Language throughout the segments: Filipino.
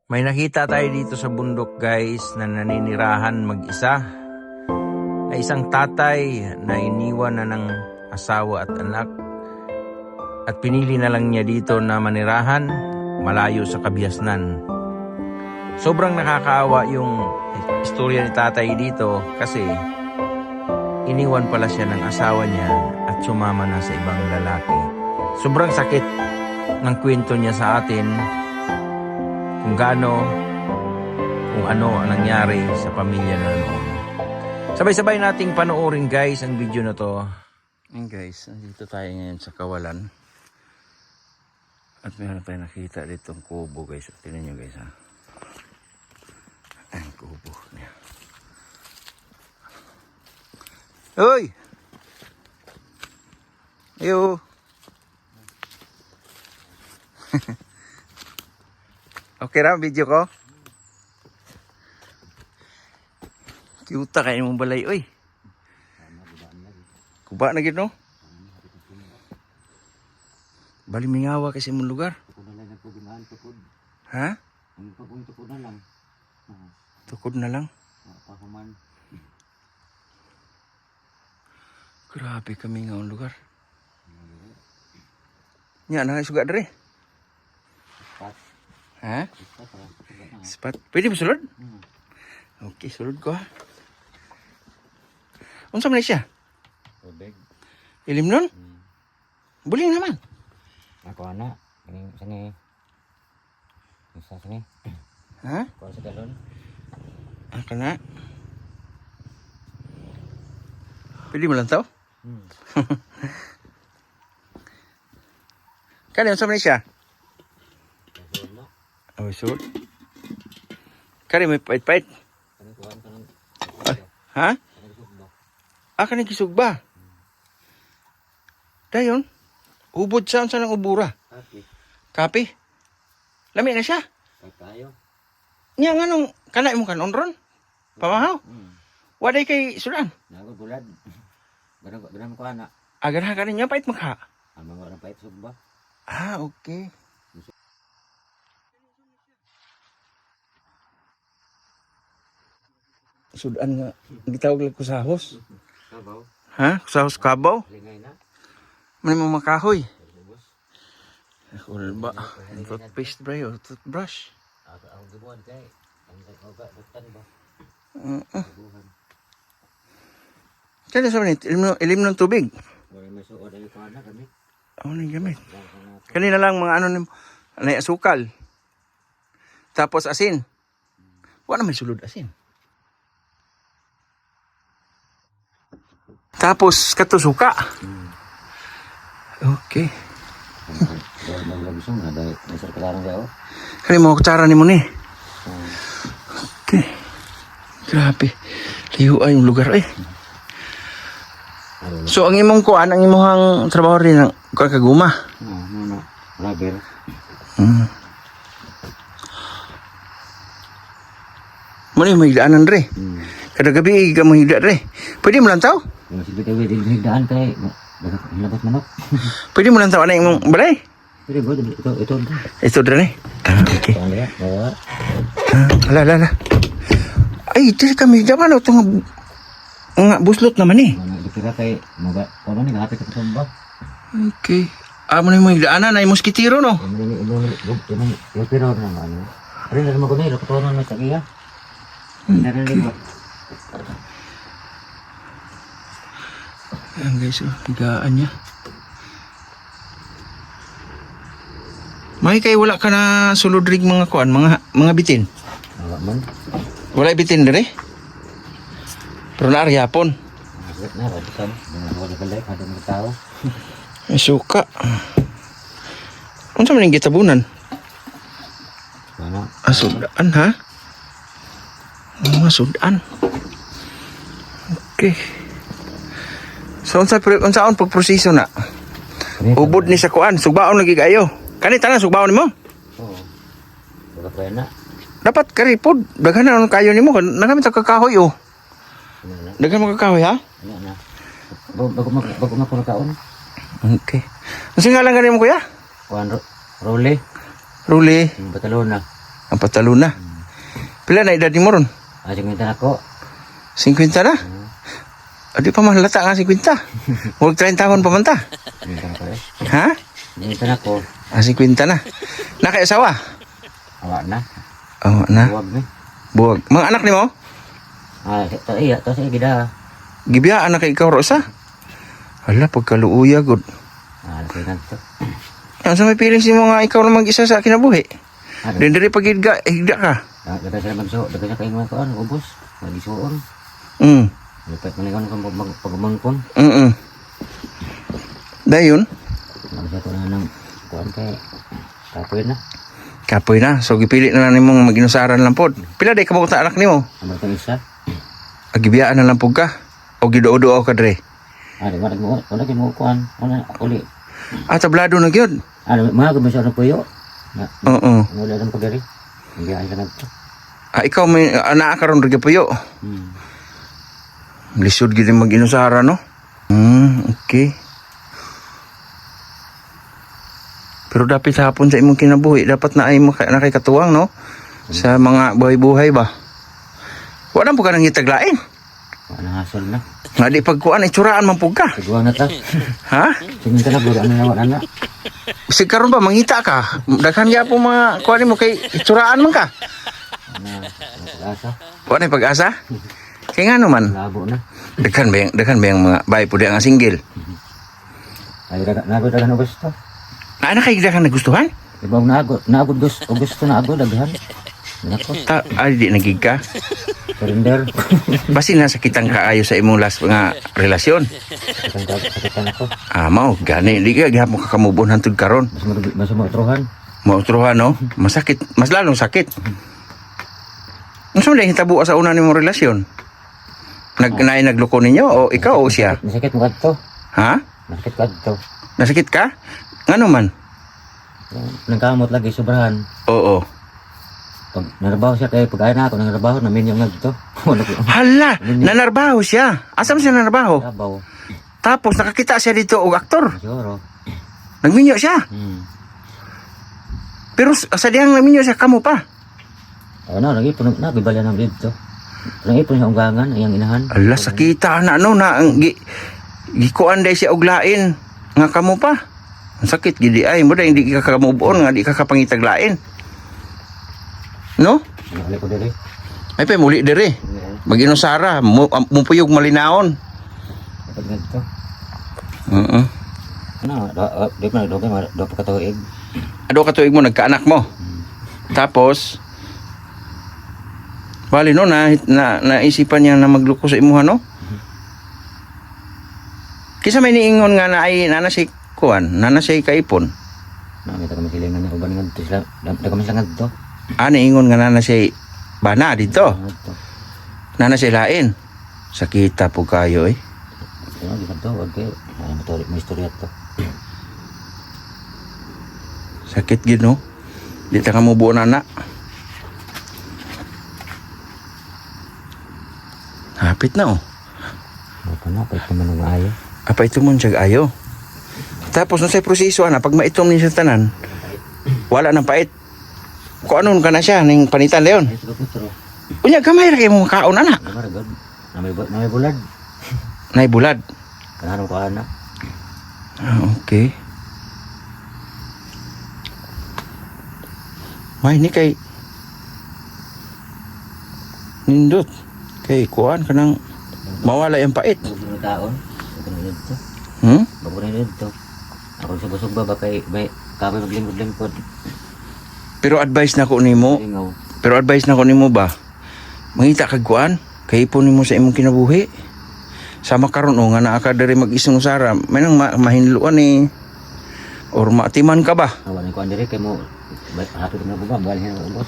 May nakita tayo dito sa bundok guys na naninirahan mag-isa. Na isang tatay na iniwan na ng asawa at anak. At pinili na lang niya dito na manirahan malayo sa kabiasnan. Sobrang nakakaawa yung istorya ni tatay dito kasi iniwan pala siya ng asawa niya at sumama na sa ibang lalaki. Sobrang sakit ng kwento niya sa atin kung ano ang nangyari sa pamilya na noon. Sabay-sabay nating panoorin guys ang video na to. Ayan guys, nandito tayo ngayon sa Kawalan. At meron tayo nakita dito ang kubo guys. Tingnan nyo guys ha. Ayan kubo niya. Hoy! Ayo! Okay ra, video ko? Cute kayo mong balay, oy. Kuba na gid no? Bali mingawa kasi mong lugar. Ha? Tukod na lang. Tukod na lang? Grabe kami nga ang lugar. Nya na suga dere. Ha? Spot. Pwede mo sulod? Okay, sulod ko ha. Unsa man siya? Tubig. Ilim nun? Buling naman. Ako ana, sini. Isa sini. Ha? Ko sa galon. Ako na. Pwede mo lang tao? Kani, unsa man siya? Oh, sure. Kani may pait-pait. Ha? Kanang kisugba. Dayon. Ubod sa unsa nang ubura? Kape. Lami na siya. Tayo. Nya nganong kana imong kanon ron? Pamahaw. Waday kay sudan. Nago bulad. Ganang ko ana. Agarha ka niya pait makha. Ang mga orang pait sugba. Ah, okay. Sudan nga gitawag lang kusahos. Kabaw. Ha? Kusahos kabaw? Lingay na. Mani mo makahoy. Kulba. Toothpaste bro, o toothbrush. Ako gibuan kay ang oga butan ba. Kaya sa manit, ilim ng tubig. Wala may suod ay ko ana kami. Ano yung gamit? Kanina lang mga ano na asukal. Tapos asin. Wala may sulod asin. Tapos katusuka. Okay. Maglabisong ada dasar kalaran daw. Kani mo kutsara ni mo ni. Okay. Grabe. Liyo ay yung lugar eh. So ang imong kuan, ang imong trabaho rin ang kaguma. Ano, rubber. Muna yung mahigdaanan re. Kada gabi ka mahigda re. Pwede mo lang tao? Yung sige di daan kay labas manok. Pwede mo lang tao na imong balay? Pwede ba ito. Ito rin eh. Okay. Pangaliya, bawa. Ala. Ay, ito kami dapat na itong nga buslot naman eh. Ano dikira kay mga ano ni hapit ka ba? Okay. Amo na yung mahigdaanan na yung moskitiro no? Yung pero na ano. Rin na mo gani, ko na sa iya. Narinig ba? Ayan guys, higaan niya. May kay wala ka na sulod rig mga kuan, mga bitin. Wala man. Wala bitin dire. Pero naari hapon. Na ra kan. Wala balay kada mga tao. May suka. Unsa man yung gitabunan? Ano? Sudan ha? Mga sudan. Okay. So unsaon pagproseso na? Ubod ni sa kuan, sugbaon lagi kayo. Kani tanan sugbaon nimo? Oo. Wala pa na. Dapat karipod, daghan na kayo nimo, nagamit ang kakahoy oh. Daghan mo kakahoy ha? Ano na. Bago makunakaon. Okay. Kasi nga lang ganin mo kuya? Kuan Role. Ruli. Barcelona. Ang patalo na. Pila na edad ni mo ron? Minta ako. 50 na? Di pa mahalata nga 50. Huwag 30 taon pa man ta. Minta ako eh. Ha? Minta ako. 50 na. Nakaisawa? Awa na. Oo na. Huwag na. Buwag. Mga anak ni mo? To sa gida. Gibiyaan na kay ikaw, Rosa? Hala, pagkaluuya, good. Nakinan to. Ang sa may feelings mo nga ikaw na mag-isa sa kinabuhi. Dendari pag higda ka. Daga sila magsuo. Daga siya kayo mga ubos. Magisuon. Lupit manikan ko pagmangkon. Dayon? Siya ko na ng kuhan kay kapoy na. Kapoy na. So, gipili na lang mong mag-inusaran lang po. Pila day ka anak ni mo? Amar ko isa. Agibiyaan na lang po ka? O gido-do ka dre? Di ba mo kuhan. Uli. Tablado na gyud. Mga gumisyo na puyo. Oo. Wala lang ko diri. Hindi ay lang ito. Ikaw may anak ka ron rin puyo. Lisod gid mag-inusara, no? Okay. Pero dapat hapon sa imong kinabuhi, dapat na ay nakikatuwang, no? Sa mga buhay-buhay ba? Wala po ka nang itaglain. Wala hasol na. Nga di pagkuan, itsuraan man po ka. Sigurang na ta. Ha? Sininta na buro, wala na. Kasi karon ba, mangita ka? Daghan niya po mga kuan mo kay itsuraan man ka. Pag-asa. Wala yung pag-asa? Kaya nga naman, Labo na. daghan ba yung mga bahay po di ang single? Ay, nagod na gusto. Ano kayo daghan nagustuhan? Ibang naagod gusto na agod, daghan. Nako, Ay, di nagig ka. surrender. Basi nasakitan ka ayo sa imong last nga relasyon. Sakitan ako. Mao, gani. Di ka gihapon ka kamubon hantod karon. Mas mautruhan. Mautrohan, no? Masakit. Mas lalong sakit. Ano na hitabo sa una nimong relasyon? Nagloko ninyo o ikaw o siya? Nasakit mo kadto. Ha? Nasakit kadto. Nasakit ka? Ngano man? Nagkamot lagi sobrahan. Oo. Pag narabaho siya kay pag-ayon na ako narabaho namin yung nagto. Hala, nanarbaho siya. Asam siya nanarbaho? Narabaho. Tapos nakakita siya dito og aktor. Siguro. Nagminyo siya. Pero sa diyang nagminyo siya, kamo pa. Ano, nag-ipon na, bibala ng dito. Nag-ipon sa unggangan, ayang inahan. Ala, sakita na no na ang gikuan day siya og lain nga kamo pa. Ang sakit gidi ay mo day hindi ka kamubon nga di ka kapangitaglain. No? Ano ko diri? Ay pa muli dire. Mag-inusara, mupuyog malinaon. Kapag nagto. Ano, di pa do pa katuig. Ado ka tuig mo nagkaanak mo. Tapos bali no naisipan niya na magluko sa imuha no? Kisa may niingon nga na ay nana si kuan, nana si kaipon. May taga masilingan na uban ngadto sila. Daga man sila ngadto. Niingon nga nana si bana dito. Nana si lain. Sakita po kayo eh. Ano di kadto, okay. May istorya to. Sakit gid no. Di ta kamo buo nana. Hapit na oh. Apa na, pwede naman ng maayo. Apa ito mo siya ayo. Tapos nung sa proseso ana pag maitom ni sa tanan, wala nang pait. Kung ano ka na siya ning panitan leon. Ay, siguro. Unya gamay ra kay mo kaon ana. Maragod. Na may bulad. Nay bulad. Kanahan ko ana. Okay. May ni kay nindot kay kuan kanang mawala yung pait. Bago na taon. Bago na dito. Bago na dito. Ako subusog ba kay may kami maglingkod-lingkod. Pero advice na ko nimo. Lingaw. Pero advice na ko nimo ba? Mangita kag kuan kay ipon nimo sa imong kinabuhi. Sama karon nga naa ka diri mag-isong usara, may nang mahinluan ni or maatiman ka ba? Awan ko andere kay mo hatod na buga balhin ang ubos.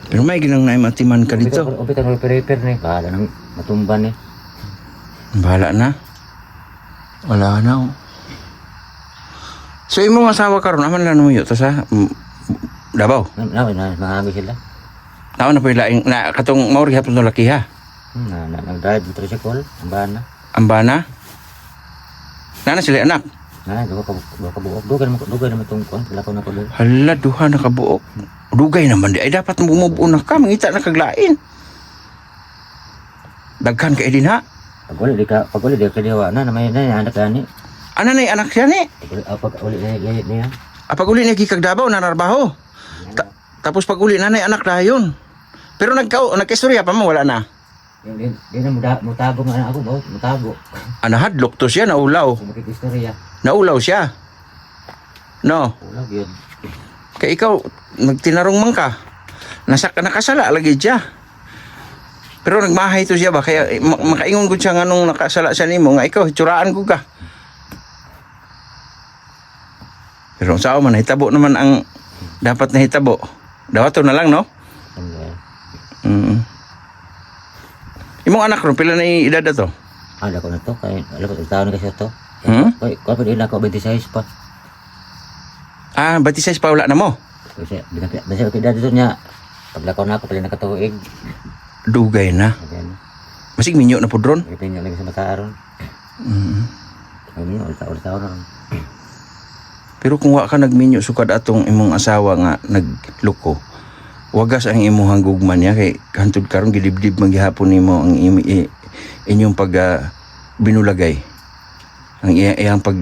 Pero may ginang na matiman ka dito. Upitan mo repair ni bahala nang matumban ni. Bahala na. Wala na. So imong asawa karon aman lang mo yo to sa Davao. Na mahami sila. Naon na po laing na katong mauri hapon no laki ha. Nag-drive tricycle, ambahan na. Ambana. Nana sila anak. Duka naman itong kuwan. Wala ko na ko doon. Hala, duha na kabuok. Dugay naman di. Ay, dapat bumubuo na ka. Mangita na kaglain. Daghan ka din ha. Pag uli di ka diwa na may anak gani. Ano na yung anak siya ni? Pag uli niya. Pag uli niya kikagdabaw, nanarbaho. Tapos pag uli na na yung anak na yun. Pero nagkistorya pa mo, wala na. Di na mutago nga ako ba? Mutago. Hadlok to siya, naulaw. Makikistorya. Naulaw siya. No. Ulag yun. Kaya ikaw, nagtinarong man ka. Nakasala lagi siya. Pero nagmahay to siya ba? Kaya makaingon ko siya nga nung nakasala siya nimo nga ikaw, hitsuraan ko ka. Pero sa man, hitabo naman ang dapat na hitabo. Dawato na lang, no? Imong anak ron, pila na edad na to? Ada ko na to, kaya alam ko, taon na kasi to. Hmm? Kaya pa din ako, 26 pa. 26 pa wala na mo? Kasi, binasa ko edad dito niya. Paglakaw na ako, pala nakatuig. Dugay na. Ayan. Masig minyo na po dron. Ito niya lagi sa mataaron. Ayun, ulit-ulit ron. Pero kung wa ka nagminyo sukad atong imong asawa nga nagluko, wagas ang imuhang gugman niya kay hantod karon gidibdib maghihapon nimo ang inyong pag binulagay. Ang iyang pag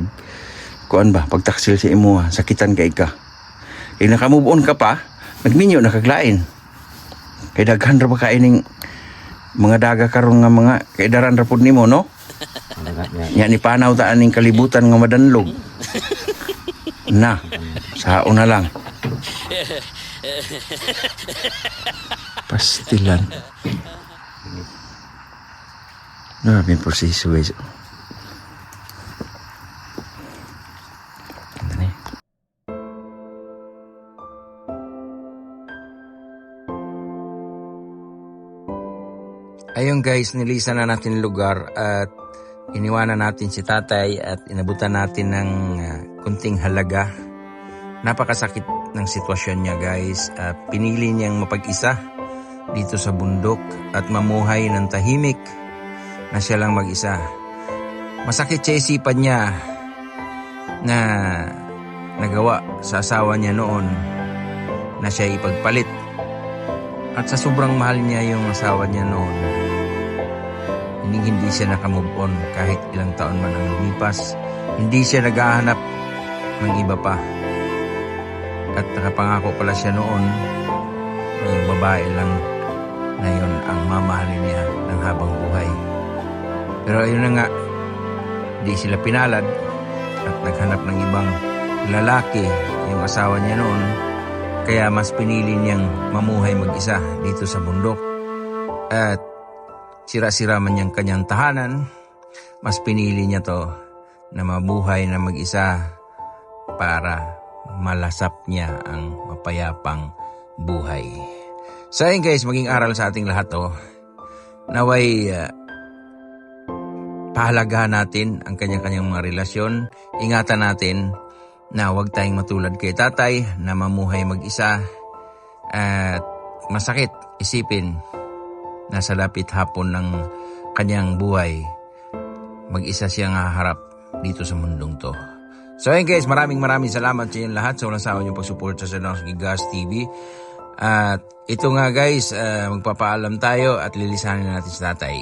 kuan ba pagtaksil sa imuha, sakitan kay ka. Kay nakamove on ka pa, nagminyo nakaglain. Kay daghan ra ba kaining mga daga karon nga mga kay daran ra pud nimo no? Nya ni panaw ta aning kalibutan nga madanlog. Na, sao na lang. Pastilan. Grabe yung proseso guys. Ayun guys, nilisan na natin lugar at iniwanan natin si tatay at inabutan natin ng kunting halaga. Napakasakit ng sitwasyon niya guys. Pinili niyang mapag-isa dito sa bundok at mamuhay ng tahimik na siya lang mag-isa. Masakit sa isipan niya na nagawa sa asawa niya noon na siya ipagpalit. At sa sobrang mahal niya yung asawa niya noon, hindi siya nakamove on kahit ilang taon man ang lumipas. Hindi siya naghahanap ng iba pa. At nakapangako pala siya noon na yung babae lang na yun ang mamahalin niya ng habang buhay. Pero ayun na nga, di sila pinalad at naghanap ng ibang lalaki yung asawa niya noon. Kaya mas pinili niyang mamuhay mag-isa dito sa bundok. At sira-sira man niyang kanyang tahanan, mas pinili niya to na mabuhay na mag-isa para malasap niya ang mapayapang buhay. So ayun guys, maging aral sa ating lahat to. Naway pahalagahan natin ang kanya-kanyang mga relasyon. Ingatan natin na huwag tayong matulad kay tatay na mamuhay mag-isa. At masakit isipin na sa lapit hapon ng kanyang buhay, mag-isa siyang haharap dito sa mundong to. So ayun guys, maraming salamat sa inyo lahat sa walang sawa niyong pagsuporta sa Gigas TV. At ito nga guys, magpapaalam tayo at lilisanin natin si tatay.